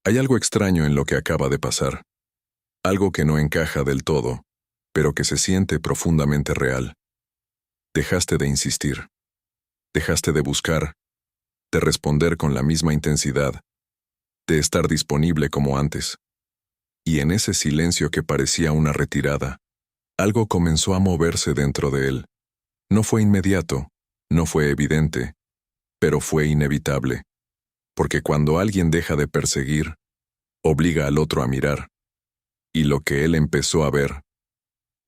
Hay algo extraño en lo que acaba de pasar. Algo que no encaja del todo, pero que se siente profundamente real. Dejaste de insistir. Dejaste de buscar, de responder con la misma intensidad, de estar disponible como antes. Y en ese silencio que parecía una retirada, algo comenzó a moverse dentro de él. No fue inmediato, no fue evidente, pero fue inevitable. Porque cuando alguien deja de perseguir, obliga al otro a mirar. Y lo que él empezó a ver,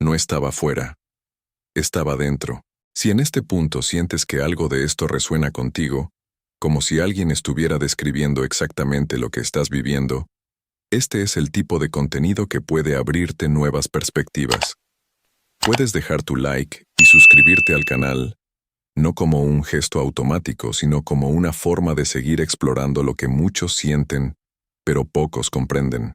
no estaba fuera, estaba dentro. Si en este punto sientes que algo de esto resuena contigo, como si alguien estuviera describiendo exactamente lo que estás viviendo, este es el tipo de contenido que puede abrirte nuevas perspectivas. Puedes dejar tu like y suscribirte al canal, no como un gesto automático, sino como una forma de seguir explorando lo que muchos sienten, pero pocos comprenden.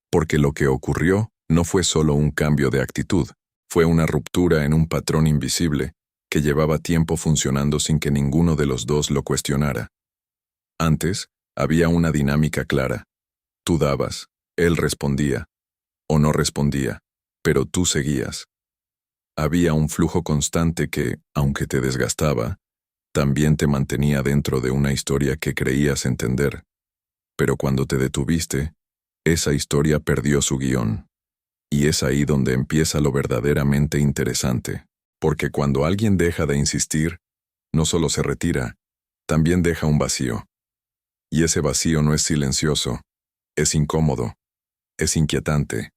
Porque lo que ocurrió no fue solo un cambio de actitud, fue una ruptura en un patrón invisible que llevaba tiempo funcionando sin que ninguno de los dos lo cuestionara. Antes, había una dinámica clara. Tú dabas, él respondía, o no respondía, pero tú seguías. Había un flujo constante que, aunque te desgastaba, también te mantenía dentro de una historia que creías entender. Pero cuando te detuviste, esa historia perdió su guión. Y es ahí donde empieza lo verdaderamente interesante, porque cuando alguien deja de insistir, no solo se retira, también deja un vacío. Y ese vacío no es silencioso, es incómodo, es inquietante.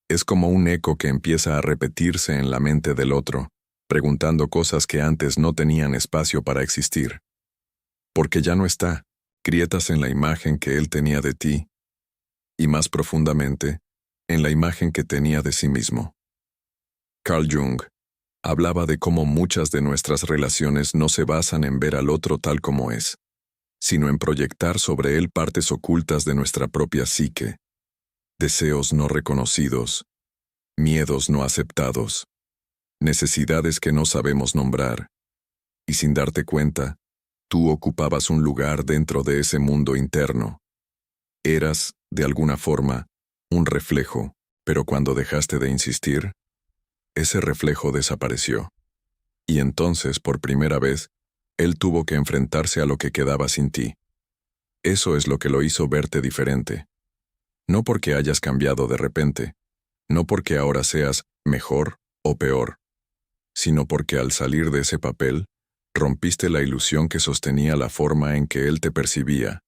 Es como un eco que empieza a repetirse en la mente del otro, preguntando cosas que antes no tenían espacio para existir. Porque ya no está, grietas en la imagen que él tenía de ti, y más profundamente, en la imagen que tenía de sí mismo. Carl Jung hablaba de cómo muchas de nuestras relaciones no se basan en ver al otro tal como es, sino en proyectar sobre él partes ocultas de nuestra propia psique, deseos no reconocidos, miedos no aceptados, necesidades que no sabemos nombrar, y sin darte cuenta, tú ocupabas un lugar dentro de ese mundo interno. Eras, de alguna forma, un reflejo, pero cuando dejaste de insistir, ese reflejo desapareció. Y entonces, por primera vez, él tuvo que enfrentarse a lo que quedaba sin ti. Eso es lo que lo hizo verte diferente. No porque hayas cambiado de repente, no porque ahora seas mejor o peor, sino porque al salir de ese papel, rompiste la ilusión que sostenía la forma en que él te percibía,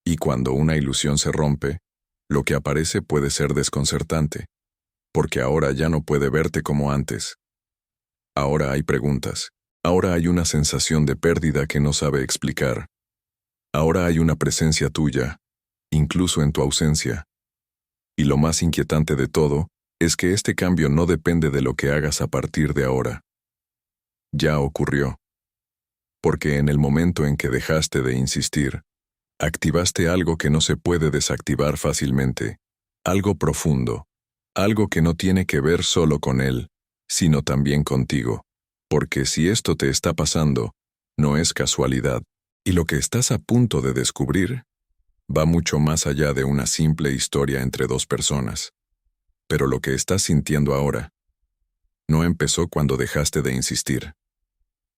y cuando una ilusión se rompe, lo que aparece puede ser desconcertante, porque ahora ya no puede verte como antes. Ahora hay preguntas, ahora hay una sensación de pérdida que no sabe explicar. Ahora hay una presencia tuya, incluso en tu ausencia. Y lo más inquietante de todo es que este cambio no depende de lo que hagas a partir de ahora. Ya ocurrió. Porque en el momento en que dejaste de insistir, activaste algo que no se puede desactivar fácilmente, algo profundo, algo que no tiene que ver solo con él, sino también contigo. Porque si esto te está pasando, no es casualidad, y lo que estás a punto de descubrir va mucho más allá de una simple historia entre dos personas. Pero lo que estás sintiendo ahora no empezó cuando dejaste de insistir.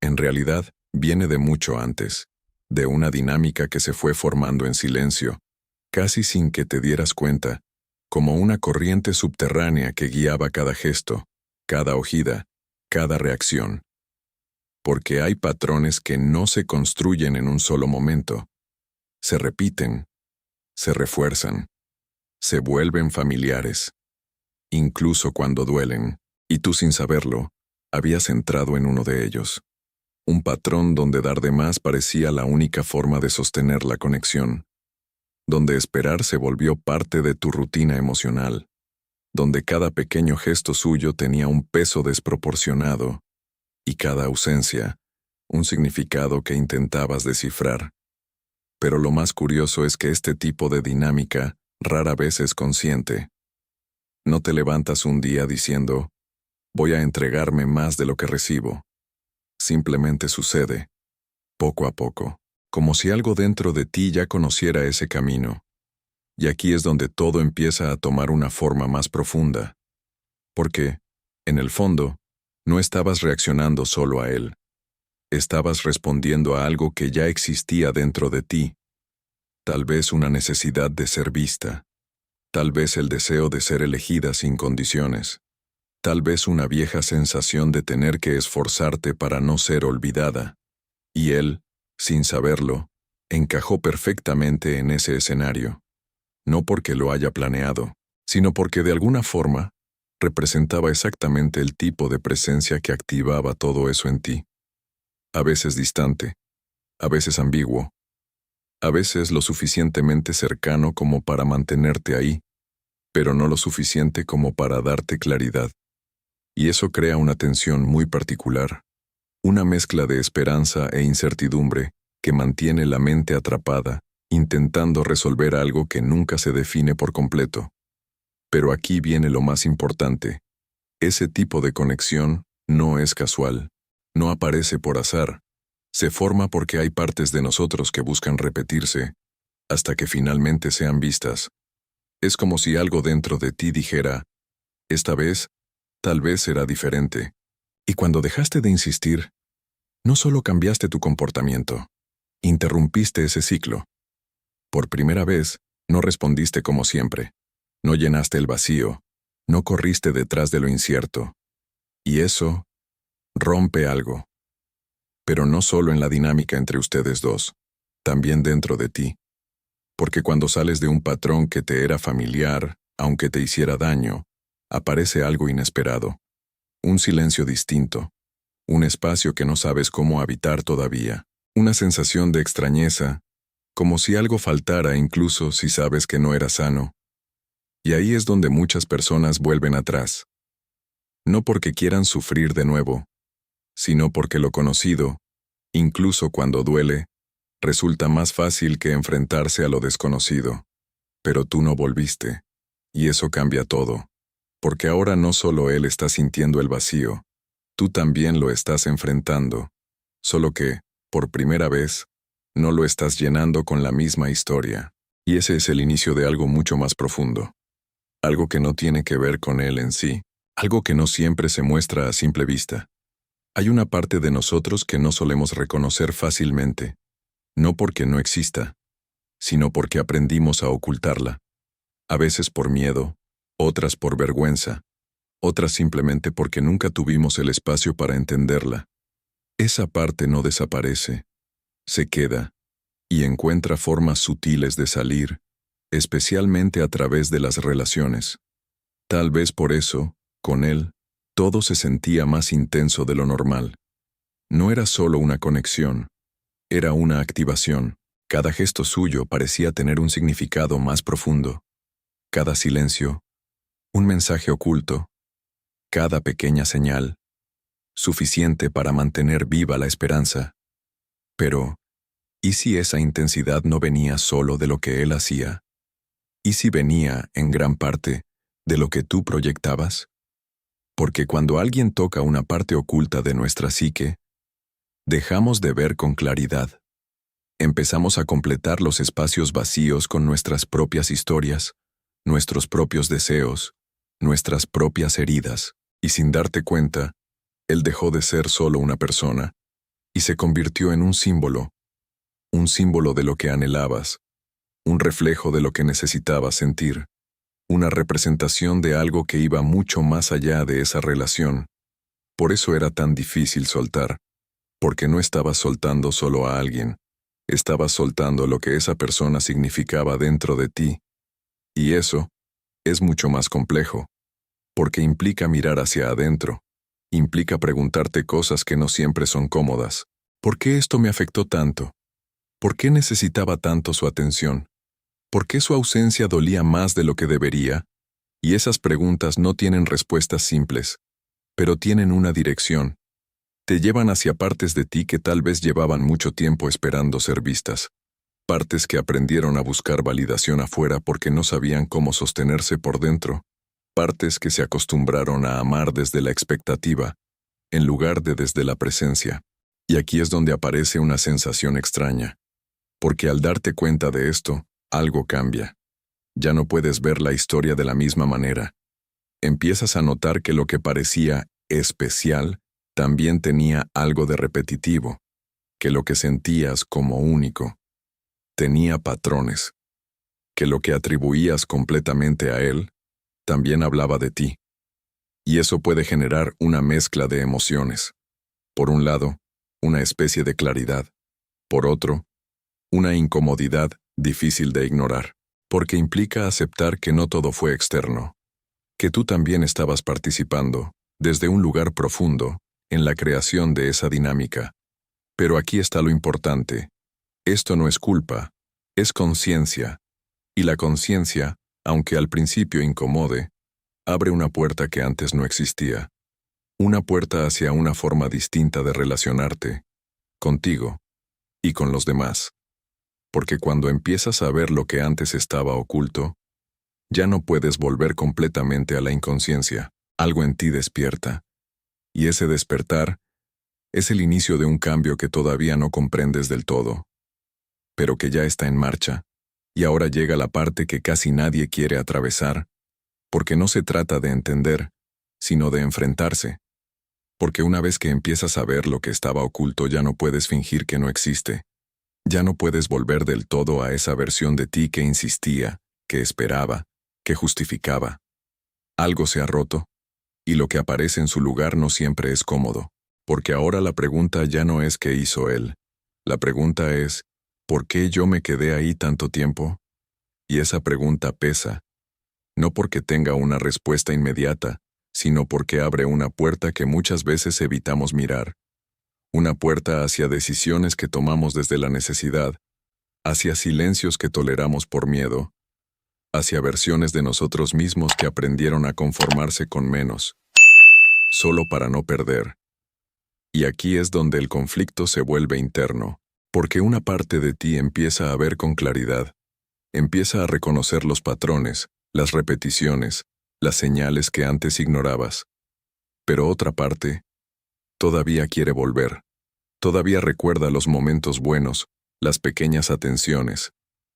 En realidad, viene de mucho antes, de una dinámica que se fue formando en silencio, casi sin que te dieras cuenta, como una corriente subterránea que guiaba cada gesto, cada ojida, cada reacción. Porque hay patrones que no se construyen en un solo momento. Se repiten, se refuerzan, se vuelven familiares. Incluso cuando duelen, y tú sin saberlo, habías entrado en uno de ellos. Un patrón donde dar de más parecía la única forma de sostener la conexión. Donde esperar se volvió parte de tu rutina emocional. Donde cada pequeño gesto suyo tenía un peso desproporcionado, y cada ausencia, un significado que intentabas descifrar. Pero lo más curioso es que este tipo de dinámica rara vez es consciente. No te levantas un día diciendo, voy a entregarme más de lo que recibo. Simplemente sucede, poco a poco, como si algo dentro de ti ya conociera ese camino. Y aquí es donde todo empieza a tomar una forma más profunda. Porque, en el fondo, no estabas reaccionando solo a él. Estabas respondiendo a algo que ya existía dentro de ti. Tal vez una necesidad de ser vista. Tal vez el deseo de ser elegida sin condiciones. Tal vez una vieja sensación de tener que esforzarte para no ser olvidada. Y él, sin saberlo, encajó perfectamente en ese escenario. No porque lo haya planeado, sino porque de alguna forma representaba exactamente el tipo de presencia que activaba todo eso en ti. A veces distante, a veces ambiguo, a veces lo suficientemente cercano como para mantenerte ahí, pero no lo suficiente como para darte claridad. Y eso crea una tensión muy particular, una mezcla de esperanza e incertidumbre que mantiene la mente atrapada, intentando resolver algo que nunca se define por completo. Pero aquí viene lo más importante. Ese tipo de conexión no es casual, no aparece por azar, se forma porque hay partes de nosotros que buscan repetirse, hasta que finalmente sean vistas. Es como si algo dentro de ti dijera, esta vez, tal vez será diferente. Y cuando dejaste de insistir, no solo cambiaste tu comportamiento, interrumpiste ese ciclo. Por primera vez, no respondiste como siempre, no llenaste el vacío, no corriste detrás de lo incierto. Y eso rompe algo. Pero no solo en la dinámica entre ustedes dos, también dentro de ti. Porque cuando sales de un patrón que te era familiar, aunque te hiciera daño, aparece algo inesperado. Un silencio distinto. Un espacio que no sabes cómo habitar todavía. Una sensación de extrañeza, como si algo faltara incluso si sabes que no era sano. Y ahí es donde muchas personas vuelven atrás. No porque quieran sufrir de nuevo, sino porque lo conocido, incluso cuando duele, resulta más fácil que enfrentarse a lo desconocido. Pero tú no volviste, y eso cambia todo. Porque ahora no solo él está sintiendo el vacío, tú también lo estás enfrentando, solo que, por primera vez, no lo estás llenando con la misma historia. Y ese es el inicio de algo mucho más profundo. Algo que no tiene que ver con él en sí, algo que no siempre se muestra a simple vista. Hay una parte de nosotros que no solemos reconocer fácilmente, no porque no exista, sino porque aprendimos a ocultarla. A veces por miedo, otras por vergüenza, otras simplemente porque nunca tuvimos el espacio para entenderla. Esa parte no desaparece, se queda, y encuentra formas sutiles de salir, especialmente a través de las relaciones. Tal vez por eso, con él, todo se sentía más intenso de lo normal. No era solo una conexión, era una activación. Cada gesto suyo parecía tener un significado más profundo. Cada silencio, un mensaje oculto. Cada pequeña señal, suficiente para mantener viva la esperanza. Pero, ¿y si esa intensidad no venía solo de lo que él hacía? ¿Y si venía, en gran parte, de lo que tú proyectabas? Porque cuando alguien toca una parte oculta de nuestra psique, dejamos de ver con claridad. Empezamos a completar los espacios vacíos con nuestras propias historias, nuestros propios deseos, nuestras propias heridas, y sin darte cuenta, él dejó de ser solo una persona, y se convirtió en un símbolo de lo que anhelabas, un reflejo de lo que necesitabas sentir, una representación de algo que iba mucho más allá de esa relación. Por eso era tan difícil soltar, porque no estabas soltando solo a alguien, estabas soltando lo que esa persona significaba dentro de ti. Y eso es mucho más complejo, porque implica mirar hacia adentro, implica preguntarte cosas que no siempre son cómodas. ¿Por qué esto me afectó tanto? ¿Por qué necesitaba tanto su atención? ¿Por qué su ausencia dolía más de lo que debería? Y esas preguntas no tienen respuestas simples, pero tienen una dirección. Te llevan hacia partes de ti que tal vez llevaban mucho tiempo esperando ser vistas. Partes que aprendieron a buscar validación afuera porque no sabían cómo sostenerse por dentro. Partes que se acostumbraron a amar desde la expectativa, en lugar de desde la presencia. Y aquí es donde aparece una sensación extraña. Porque al darte cuenta de esto, algo cambia. Ya no puedes ver la historia de la misma manera. Empiezas a notar que lo que parecía especial también tenía algo de repetitivo, que lo que sentías como único tenía patrones, que lo que atribuías completamente a él también hablaba de ti. Y eso puede generar una mezcla de emociones. Por un lado, una especie de claridad. Por otro, una incomodidad difícil de ignorar, porque implica aceptar que no todo fue externo, que tú también estabas participando, desde un lugar profundo, en la creación de esa dinámica. Pero aquí está lo importante. Esto no es culpa, es conciencia. Y la conciencia, aunque al principio incomode, abre una puerta que antes no existía. Una puerta hacia una forma distinta de relacionarte, contigo y con los demás. Porque cuando empiezas a ver lo que antes estaba oculto, ya no puedes volver completamente a la inconsciencia. Algo en ti despierta. Y ese despertar es el inicio de un cambio que todavía no comprendes del todo, pero que ya está en marcha. Y ahora llega la parte que casi nadie quiere atravesar, porque no se trata de entender, sino de enfrentarse. Porque una vez que empiezas a ver lo que estaba oculto, ya no puedes fingir que no existe. Ya no puedes volver del todo a esa versión de ti que insistía, que esperaba, que justificaba. Algo se ha roto, y lo que aparece en su lugar no siempre es cómodo, porque ahora la pregunta ya no es qué hizo él. La pregunta es, ¿por qué yo me quedé ahí tanto tiempo? Y esa pregunta pesa, no porque tenga una respuesta inmediata, sino porque abre una puerta que muchas veces evitamos mirar. Una puerta hacia decisiones que tomamos desde la necesidad, hacia silencios que toleramos por miedo, hacia versiones de nosotros mismos que aprendieron a conformarse con menos, solo para no perder. Y aquí es donde el conflicto se vuelve interno, porque una parte de ti empieza a ver con claridad, empieza a reconocer los patrones, las repeticiones, las señales que antes ignorabas. Pero otra parte todavía quiere volver, todavía recuerda los momentos buenos, las pequeñas atenciones,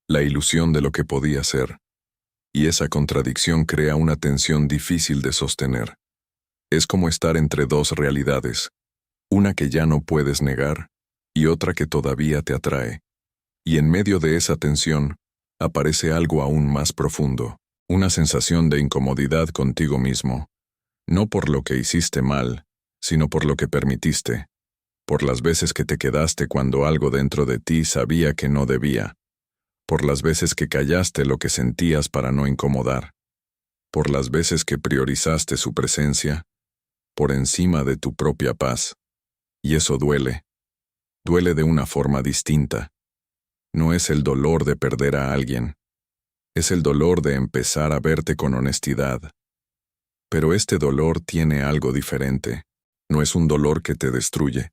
la ilusión de lo que podía ser. Y esa contradicción crea una tensión difícil de sostener. Es como estar entre dos realidades, una que ya no puedes negar y otra que todavía te atrae. Y en medio de esa tensión, aparece algo aún más profundo, una sensación de incomodidad contigo mismo, no por lo que hiciste mal, sino por lo que permitiste, por las veces que te quedaste cuando algo dentro de ti sabía que no debía, por las veces que callaste lo que sentías para no incomodar, por las veces que priorizaste su presencia por encima de tu propia paz. Y eso duele. Duele de una forma distinta. No es el dolor de perder a alguien. Es el dolor de empezar a verte con honestidad. Pero este dolor tiene algo diferente. No es un dolor que te destruye.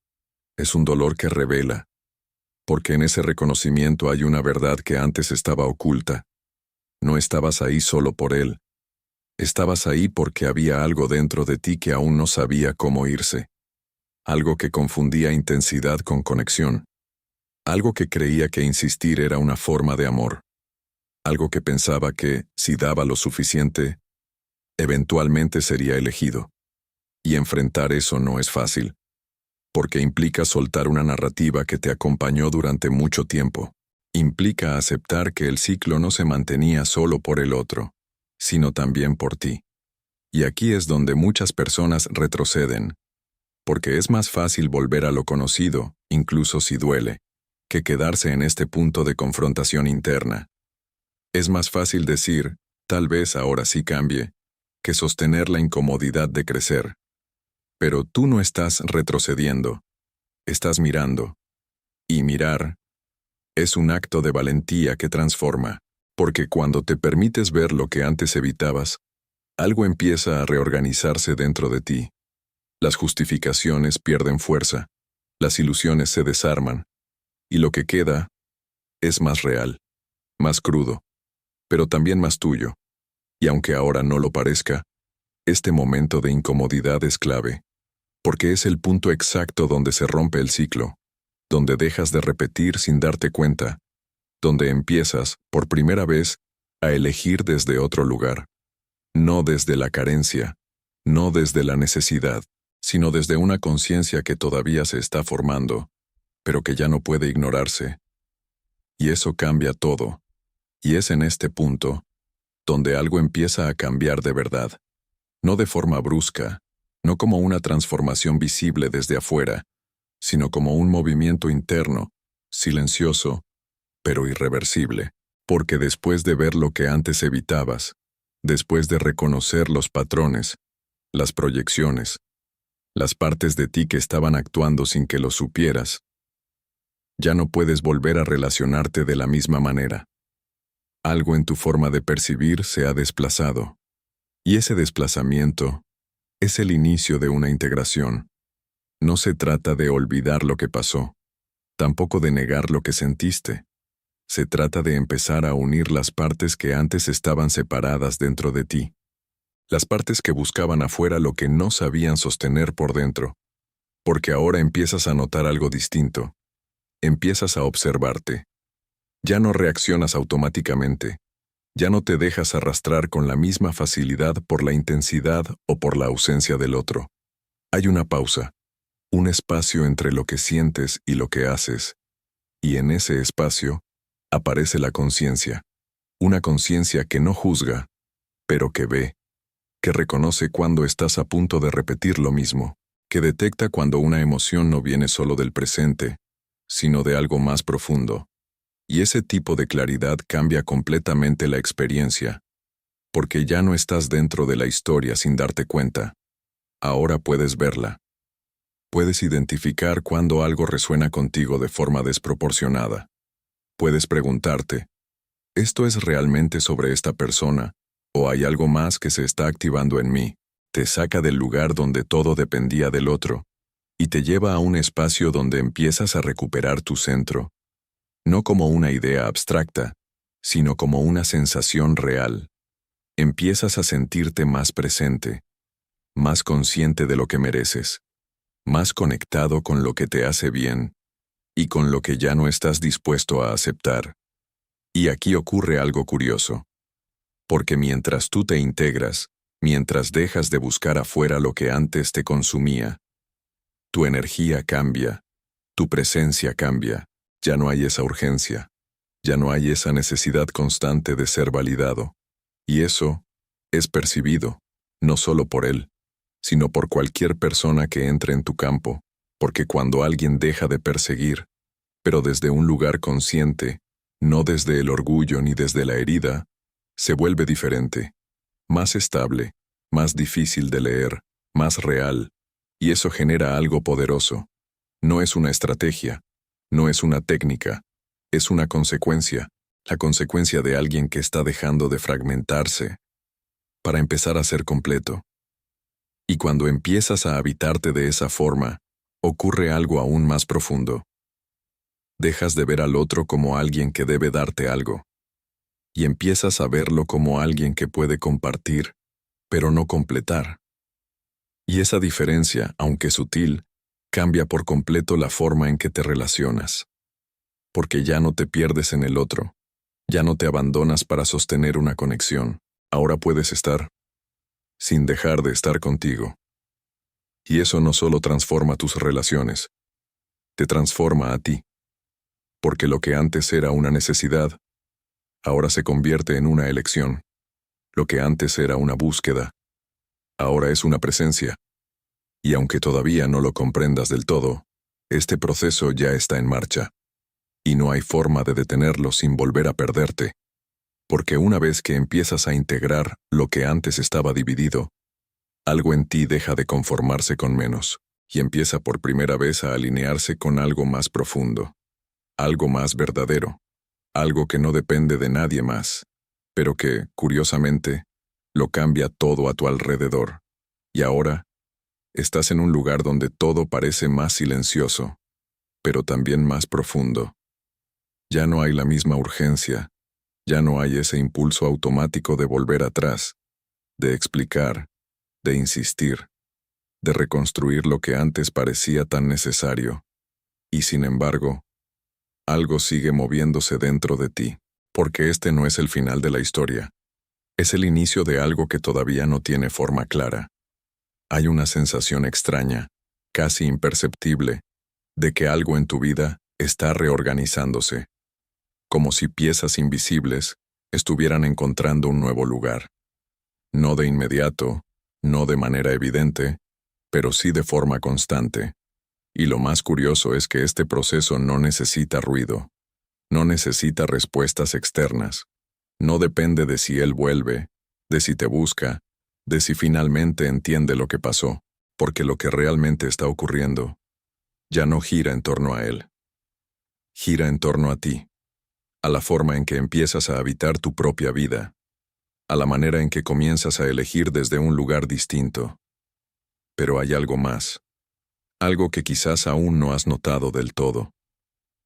Es un dolor que revela. Porque en ese reconocimiento hay una verdad que antes estaba oculta. No estabas ahí solo por él. Estabas ahí porque había algo dentro de ti que aún no sabía cómo irse. Algo que confundía intensidad con conexión. Algo que creía que insistir era una forma de amor. Algo que pensaba que, si daba lo suficiente, eventualmente sería elegido. Y enfrentar eso no es fácil, porque implica soltar una narrativa que te acompañó durante mucho tiempo. Implica aceptar que el ciclo no se mantenía solo por el otro, sino también por ti. Y aquí es donde muchas personas retroceden, porque es más fácil volver a lo conocido, incluso si duele, que quedarse en este punto de confrontación interna. Es más fácil decir, tal vez ahora sí cambie, que sostener la incomodidad de crecer. Pero tú no estás retrocediendo, estás mirando. Y mirar es un acto de valentía que transforma, porque cuando te permites ver lo que antes evitabas, algo empieza a reorganizarse dentro de ti. Las justificaciones pierden fuerza, las ilusiones se desarman, y lo que queda es más real, más crudo, pero también más tuyo. Y aunque ahora no lo parezca, este momento de incomodidad es clave, porque es el punto exacto donde se rompe el ciclo, donde dejas de repetir sin darte cuenta, donde empiezas, por primera vez, a elegir desde otro lugar, no desde la carencia, no desde la necesidad, sino desde una conciencia que todavía se está formando, pero que ya no puede ignorarse. Y eso cambia todo. Y es en este punto donde algo empieza a cambiar de verdad, no de forma brusca, no como una transformación visible desde afuera, sino como un movimiento interno, silencioso, pero irreversible, porque después de ver lo que antes evitabas, después de reconocer los patrones, las proyecciones, las partes de ti que estaban actuando sin que lo supieras, ya no puedes volver a relacionarte de la misma manera. Algo en tu forma de percibir se ha desplazado, y ese desplazamiento es el inicio de una integración. No se trata de olvidar lo que pasó, tampoco de negar lo que sentiste. Se trata de empezar a unir las partes que antes estaban separadas dentro de ti. Las partes que buscaban afuera lo que no sabían sostener por dentro. Porque ahora empiezas a notar algo distinto. Empiezas a observarte. Ya no reaccionas automáticamente. Ya no te dejas arrastrar con la misma facilidad por la intensidad o por la ausencia del otro. Hay una pausa, un espacio entre lo que sientes y lo que haces. Y en ese espacio aparece la conciencia. Una conciencia que no juzga, pero que ve, que reconoce cuando estás a punto de repetir lo mismo, que detecta cuando una emoción no viene solo del presente, sino de algo más profundo. Y ese tipo de claridad cambia completamente la experiencia, porque ya no estás dentro de la historia sin darte cuenta. Ahora puedes verla. Puedes identificar cuando algo resuena contigo de forma desproporcionada. Puedes preguntarte, ¿esto es realmente sobre esta persona, o hay algo más que se está activando en mí? Te saca del lugar donde todo dependía del otro, y te lleva a un espacio donde empiezas a recuperar tu centro, no como una idea abstracta, sino como una sensación real. Empiezas a sentirte más presente, más consciente de lo que mereces, más conectado con lo que te hace bien, y con lo que ya no estás dispuesto a aceptar. Y aquí ocurre algo curioso. Porque mientras tú te integras, mientras dejas de buscar afuera lo que antes te consumía, tu energía cambia, tu presencia cambia, ya no hay esa urgencia, ya no hay esa necesidad constante de ser validado. Y eso es percibido, no solo por él, sino por cualquier persona que entre en tu campo, porque cuando alguien deja de perseguir, pero desde un lugar consciente, no desde el orgullo ni desde la herida, se vuelve diferente, más estable, más difícil de leer, más real, y eso genera algo poderoso. No es una estrategia, no es una técnica, es una consecuencia, la consecuencia de alguien que está dejando de fragmentarse para empezar a ser completo. Y cuando empiezas a habitarte de esa forma, ocurre algo aún más profundo. Dejas de ver al otro como alguien que debe darte algo, y empiezas a verlo como alguien que puede compartir, pero no completar. Y esa diferencia, aunque sutil, cambia por completo la forma en que te relacionas. Porque ya no te pierdes en el otro, ya no te abandonas para sostener una conexión, ahora puedes estar sin dejar de estar contigo. Y eso no solo transforma tus relaciones, te transforma a ti. Porque lo que antes era una necesidad, ahora se convierte en una elección. Lo que antes era una búsqueda, ahora es una presencia. Y aunque todavía no lo comprendas del todo, este proceso ya está en marcha. Y no hay forma de detenerlo sin volver a perderte. Porque una vez que empiezas a integrar lo que antes estaba dividido, algo en ti deja de conformarse con menos, y empieza por primera vez a alinearse con algo más profundo, algo más verdadero, algo que no depende de nadie más, pero que, curiosamente, lo cambia todo a tu alrededor. Y ahora, estás en un lugar donde todo parece más silencioso, pero también más profundo. Ya no hay la misma urgencia, ya no hay ese impulso automático de volver atrás, de explicar, de insistir, de reconstruir lo que antes parecía tan necesario. Y sin embargo, algo sigue moviéndose dentro de ti. Porque este no es el final de la historia. Es el inicio de algo que todavía no tiene forma clara. Hay una sensación extraña, casi imperceptible, de que algo en tu vida está reorganizándose, como si piezas invisibles estuvieran encontrando un nuevo lugar. No de inmediato, no de manera evidente, pero sí de forma constante. Y lo más curioso es que este proceso no necesita ruido, no necesita respuestas externas, no depende de si él vuelve, de si te busca, de si finalmente entiende lo que pasó, porque lo que realmente está ocurriendo ya no gira en torno a él. Gira en torno a ti, a la forma en que empiezas a habitar tu propia vida, a la manera en que comienzas a elegir desde un lugar distinto. Pero hay algo más, algo que quizás aún no has notado del todo.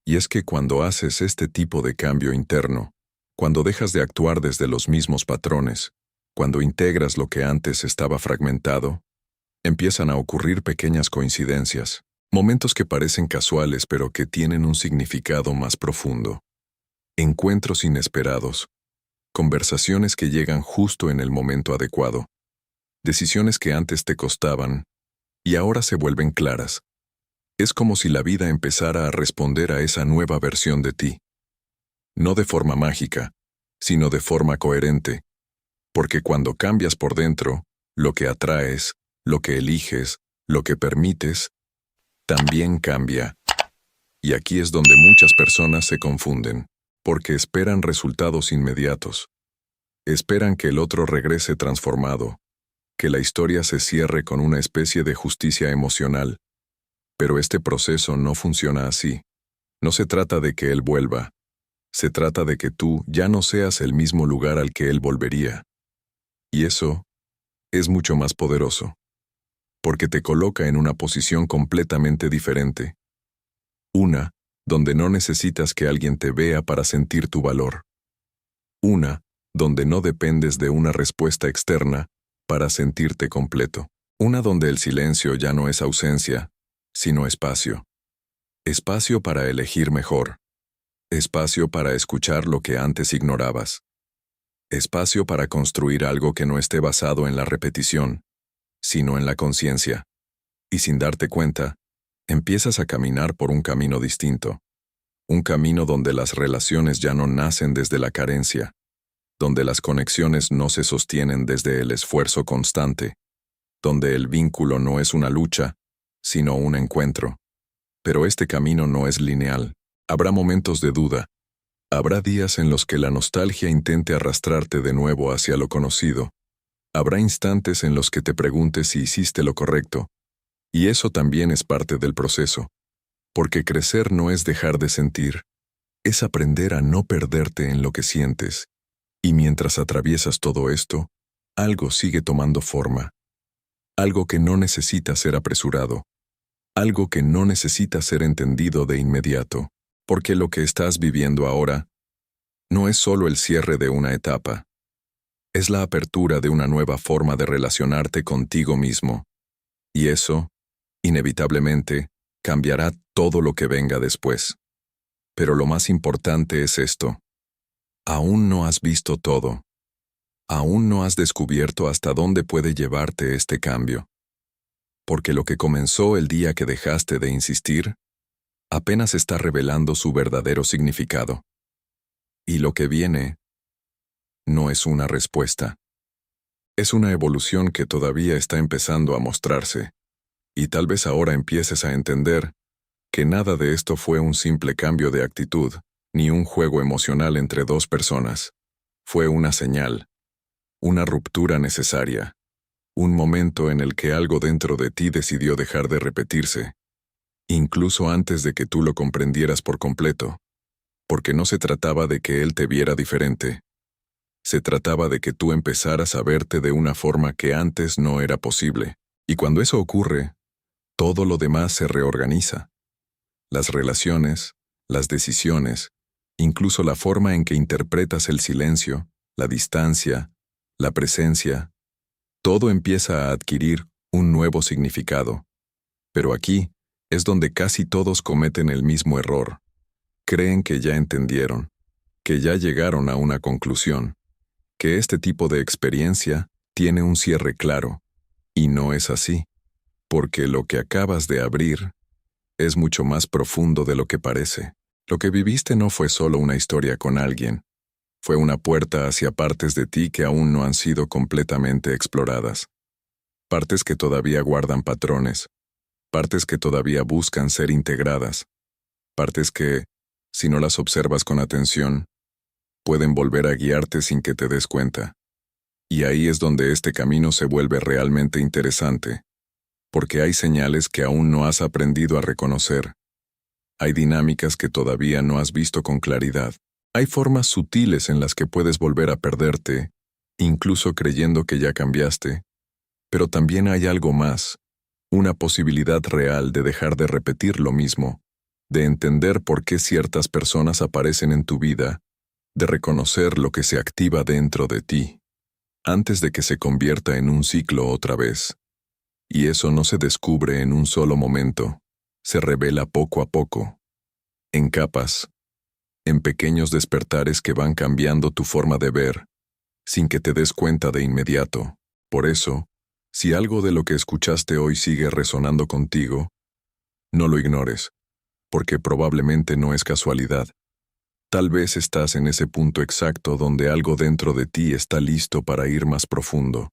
Y es que cuando haces este tipo de cambio interno, cuando dejas de actuar desde los mismos patrones, cuando integras lo que antes estaba fragmentado, empiezan a ocurrir pequeñas coincidencias, momentos que parecen casuales pero que tienen un significado más profundo. Encuentros inesperados, conversaciones que llegan justo en el momento adecuado, decisiones que antes te costaban y ahora se vuelven claras. Es como si la vida empezara a responder a esa nueva versión de ti. No de forma mágica, sino de forma coherente. Porque cuando cambias por dentro, lo que atraes, lo que eliges, lo que permites, también cambia. Y aquí es donde muchas personas se confunden, porque esperan resultados inmediatos. Esperan que el otro regrese transformado, que la historia se cierre con una especie de justicia emocional. Pero este proceso no funciona así. No se trata de que él vuelva. Se trata de que tú ya no seas el mismo lugar al que él volvería. Y eso es mucho más poderoso, porque te coloca en una posición completamente diferente. Una donde no necesitas que alguien te vea para sentir tu valor. Una donde no dependes de una respuesta externa para sentirte completo. Una donde el silencio ya no es ausencia, sino espacio. Espacio para elegir mejor. Espacio para escuchar lo que antes ignorabas. Espacio para construir algo que no esté basado en la repetición, sino en la conciencia. Y sin darte cuenta, empiezas a caminar por un camino distinto. Un camino donde las relaciones ya no nacen desde la carencia, donde las conexiones no se sostienen desde el esfuerzo constante, donde el vínculo no es una lucha, sino un encuentro. Pero este camino no es lineal. Habrá momentos de duda. Habrá días en los que la nostalgia intente arrastrarte de nuevo hacia lo conocido. Habrá instantes en los que te preguntes si hiciste lo correcto. Y eso también es parte del proceso. Porque crecer no es dejar de sentir. Es aprender a no perderte en lo que sientes. Y mientras atraviesas todo esto, algo sigue tomando forma. Algo que no necesita ser apresurado. Algo que no necesita ser entendido de inmediato. Porque lo que estás viviendo ahora no es solo el cierre de una etapa. Es la apertura de una nueva forma de relacionarte contigo mismo. Y eso, inevitablemente, cambiará todo lo que venga después. Pero lo más importante es esto. Aún no has visto todo. Aún no has descubierto hasta dónde puede llevarte este cambio. Porque lo que comenzó el día que dejaste de insistir, apenas está revelando su verdadero significado. Y lo que viene no es una respuesta. Es una evolución que todavía está empezando a mostrarse. Y tal vez ahora empieces a entender que nada de esto fue un simple cambio de actitud, ni un juego emocional entre dos personas. Fue una señal, una ruptura necesaria, un momento en el que algo dentro de ti decidió dejar de repetirse, incluso antes de que tú lo comprendieras por completo, porque no se trataba de que él te viera diferente. Se trataba de que tú empezaras a verte de una forma que antes no era posible. Y cuando eso ocurre, todo lo demás se reorganiza. Las relaciones, las decisiones, incluso la forma en que interpretas el silencio, la distancia, la presencia, todo empieza a adquirir un nuevo significado. Pero aquí es donde casi todos cometen el mismo error. Creen que ya entendieron, que ya llegaron a una conclusión, que este tipo de experiencia tiene un cierre claro, y no es así, porque lo que acabas de abrir es mucho más profundo de lo que parece. Lo que viviste no fue solo una historia con alguien, fue una puerta hacia partes de ti que aún no han sido completamente exploradas. Partes que todavía guardan patrones, partes que todavía buscan ser integradas, partes que, si no las observas con atención, pueden volver a guiarte sin que te des cuenta. Y ahí es donde este camino se vuelve realmente interesante, porque hay señales que aún no has aprendido a reconocer. Hay dinámicas que todavía no has visto con claridad. Hay formas sutiles en las que puedes volver a perderte, incluso creyendo que ya cambiaste. Pero también hay algo más, una posibilidad real de dejar de repetir lo mismo, de entender por qué ciertas personas aparecen en tu vida, de reconocer lo que se activa dentro de ti, antes de que se convierta en un ciclo otra vez. Y eso no se descubre en un solo momento, se revela poco a poco, en capas, en pequeños despertares que van cambiando tu forma de ver, sin que te des cuenta de inmediato. Por eso, si algo de lo que escuchaste hoy sigue resonando contigo, no lo ignores, porque probablemente no es casualidad. Tal vez estás en ese punto exacto donde algo dentro de ti está listo para ir más profundo.